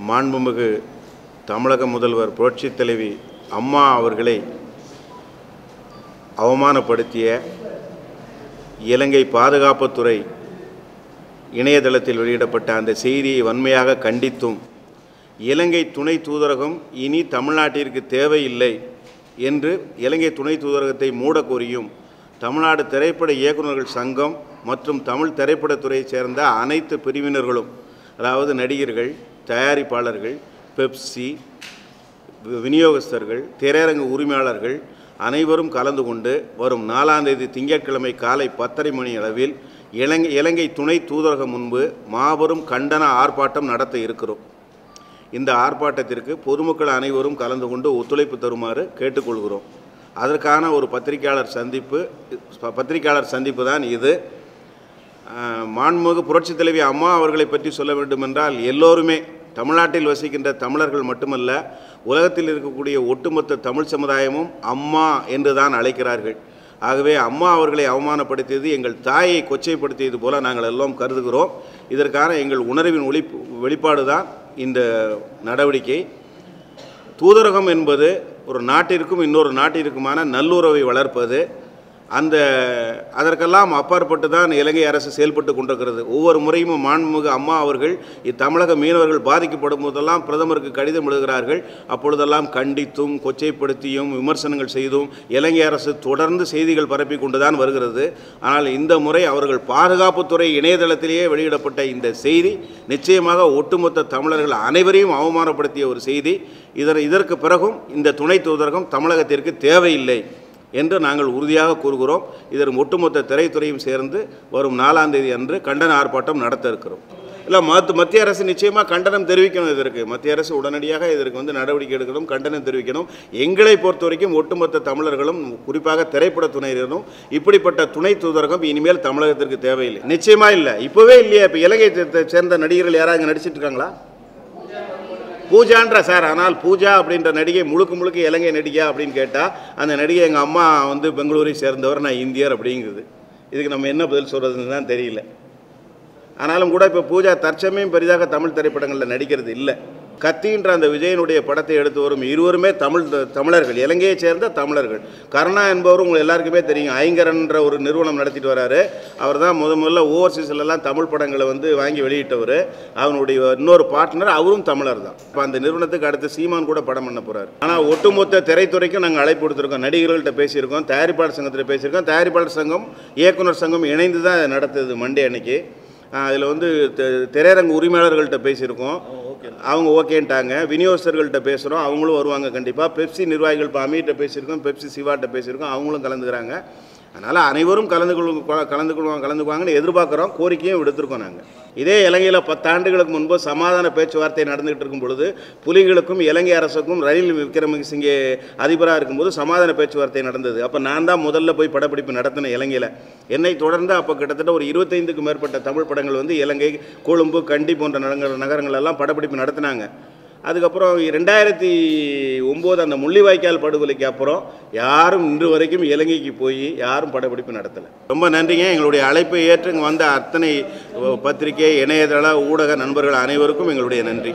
மாண்புமிகு தமிழக முதல்வர் புரட்சித் தலைவி அம்மா அவர்களை அவமானப்படுத்திய இலங்கை பாதுகாப்புத்துறை இணையதளத்தில் வெளியிடப்பட்ட அந்த செய்தியை வன்மையாக கண்டித்தும், இலங்கை துணை தூதரகம் இனி தமிழ்நாட்டிற்கு தேவையில்லை என்று இலங்கை துணை தூதரகத்தை மூடக்கோரியும், தமிழ்நாடு திரைப்பட இயக்குநர்கள் சங்கம் மற்றும் தமிழ் திரைப்படத்துறையைச் சேர்ந்த அனைத்து பிரிவினர்களும், அதாவது நடிகர்கள், தயாரிப்பாளர்கள், பெப்சி விநியோகஸ்தர்கள், திரையரங்கு உரிமையாளர்கள் அனைவரும் கலந்து கொண்டு வரும் 4ஆம் தேதி திங்கட்கிழமை காலை 10:30 மணி அளவில் இலங்கை துணை தூதரகம் முன்பு மாபெரும் கண்டன ஆர்ப்பாட்டம் நடத்த இருக்கிறோம். இந்த ஆர்ப்பாட்டத்திற்கு பொதுமக்கள் அனைவரும் கலந்து கொண்டு ஒத்துழைப்பு தருமாறு கேட்டுக்கொள்கிறோம். அதற்கான ஒரு பத்திரிகையாளர் சந்திப்பு தான் இது. மாண்புமிகு புரட்சித் தலைவி அம்மா அவர்களை பற்றி சொல்ல வேண்டுமென்றால், எல்லோருமே தமிழ்நாட்டில் வசிக்கின்ற தமிழர்கள் மட்டுமல்ல, உலகத்தில் இருக்கக்கூடிய ஒட்டுமொத்த தமிழ் சமுதாயமும் அம்மா என்று தான் அழைக்கிறார்கள். ஆகவே அம்மா அவர்களை அவமானப்படுத்தியது எங்கள் தாயை கொச்சைப்படுத்தியது போல நாங்கள் எல்லாம் கருதுகிறோம். இதற்கான எங்கள் உணர்வின் வெளிப்பாடு தான் இந்த நடவடிக்கை. தூதரகம் என்பது ஒரு நாட்டிற்கும் இன்னொரு நாட்டிற்குமான நல்லுறவை வளர்ப்பது. அதற்கெல்லாம் அப்பாற்பட்டு தான் இலங்கை அரசு செயல்பட்டு கொண்டிருக்கிறது. ஒவ்வொரு முறையும் மாண்புமிகு அம்மா அவர்கள் தமிழக மீனவர்கள் பாதிக்கப்படும் போதெல்லாம் பிரதமருக்கு கடிதம் எழுதுகிறார்கள். அப்பொழுதெல்லாம் கண்டித்தும் கொச்சைப்படுத்தியும் விமர்சனங்கள் செய்தும் இலங்கை அரசு தொடர்ந்து செய்திகள் பரப்பி கொண்டு தான் வருகிறது. ஆனால் இந்த முறை அவர்கள் பாதுகாப்புத்துறை இணையதளத்திலேயே வெளியிடப்பட்ட இந்த செய்தி நிச்சயமாக ஒட்டுமொத்த தமிழர்கள் அனைவரையும் அவமானப்படுத்திய ஒரு செய்தி. இதற்கு பிறகும் இந்த துணை தூதரகம் தமிழகத்திற்கு தேவையில்லை என்று நாங்கள் உறுதியாக கூறுகிறோம். இதற்கு ஒட்டுமொத்த திரைத்துறையும் சேர்ந்து வரும் 4ஆம் தேதி அன்று கண்டன ஆர்ப்பாட்டம் நடத்த இருக்கிறோம். இல்லை, மத்திய அரசு நிச்சயமாக கண்டனம் தெரிவிக்கணும். இதற்கு மத்திய அரசு உடனடியாக இதற்கு நடவடிக்கை எடுக்கணும், கண்டனம் தெரிவிக்கணும். எங்களை பொறுத்த வரைக்கும் ஒட்டுமொத்த தமிழர்களும், குறிப்பாக திரைப்பட துணையினரும், இப்படிப்பட்ட துணை தூதரகம் இனிமேல் தமிழகத்திற்கு தேவையில்லை. நிச்சயமாக இல்லை, இப்போவே இல்லையா? இப்போ இலங்கை சேர்ந்த நடிகர்கள் யாராவது இங்கே நடிச்சிட்டு இருக்காங்களா? பூஜான்ற சார், ஆனால் பூஜா அப்படின்ற நடிகை முழுக்க இலங்கை நடிகை அப்படின்னு கேட்டால், அந்த நடிகை எங்கள் அம்மா பெங்களூரை சேர்ந்தவர், நான் இந்தியர் அப்படிங்குது. இதுக்கு நம்ம என்ன பதில் சொல்கிறதுன்னு தான் தெரியல. ஆனாலும் கூட இப்போ பூஜா தற்சமயம் பெரிதாக தமிழ் திரைப்படங்களில் நடிக்கிறது இல்லை. கத்தின்ற அந்த விஜயனுடைய படத்தை எடுத்து வரும் இருவருமே தமிழர்கள், இலங்கையை சேர்ந்த தமிழர்கள். கருணா என்பவர் உங்களுக்கு எல்லாருக்குமே தெரியும். ஐங்கரன்ற ஒரு நிறுவனம் நடத்திட்டு வராரு. அவர் தான் முதல்ல ஓவர்சீஸ்லாம் தமிழ் படங்களை வாங்கி வெளியிட்டவர். அவனுடைய இன்னொரு பார்ட்னர் அவரும் தமிழர் தான். இப்போ அந்த நிறுவனத்துக்கு அடுத்து சீமான் கூட படம் பண்ண போகிறார். ஆனால் ஒட்டுமொத்த திரைத்துறைக்கும் நாங்கள் அழைப்பு கொடுத்துருக்கோம். நடிகர்கள்ட்ட பேசியிருக்கோம், தயாரிப்பாளர் சங்கத்தில் பேசியிருக்கோம். தயாரிப்பாளர் சங்கம், இயக்குனர் சங்கம் இணைந்து தான் நடத்துது மண்டே அன்னைக்கு. அதில் திரையரங்கு உரிமையாளர்கள்ட்ட பேசியிருக்கோம், அவங்க ஓகேன்ட்டாங்க. விநியோகஸ்தர்கள்ட்ட பேசுகிறோம், அவங்களும் வருவாங்க கண்டிப்பாக. பெப்சி நிர்வாகிகள் இப்போ அமீர்கிட்ட பேசியிருக்கோம், பெப்சி சிவாட்ட பேசியிருக்கோம், அவங்களும் கலந்துக்கிறாங்க. அதனால் அனைவரும் கலந்துக்குவாங்கன்னு எதிர்பார்க்குறோம். கோரிக்கையும் விடுத்திருக்கோம். நாங்கள் இதே இலங்கையில் 10 ஆண்டுகளுக்கு முன்பு சமாதான பேச்சுவார்த்தை நடந்துகிட்டு இருக்கும் பொழுது, புலிகளுக்கும் இலங்கை அரசுக்கும் ரணில் விக்ரமசிங்கே அதிபராக இருக்கும்போது சமாதான பேச்சுவார்த்தை நடந்தது. அப்போ நான் தான் முதல்ல போய் படப்பிடிப்பு நடத்தினேன் இலங்கையில். என்னை தொடர்ந்து அப்போ கிட்டத்தட்ட ஒரு 25க்கும் மேற்பட்ட தமிழ் படங்கள் இலங்கை, கொழும்பு, கண்டி போன்ற நகரங்களெல்லாம் படப்பிடிப்பு நடத்தினாங்க. அதுக்கப்புறம் 2009 அந்த முள்ளிவாய்க்கால் படுகொலைக்கு அப்புறம் யாரும் இன்று வரைக்கும் இலங்கைக்கு போய் யாரும் படப்பிடிப்பு நடத்தலை. ரொம்ப நன்றிங்க. எங்களுடைய அழைப்பை ஏற்று வந்த அத்தனை பத்திரிகை, இணையதள, ஊடக நண்பர்கள் அனைவருக்கும் எங்களுடைய நன்றி.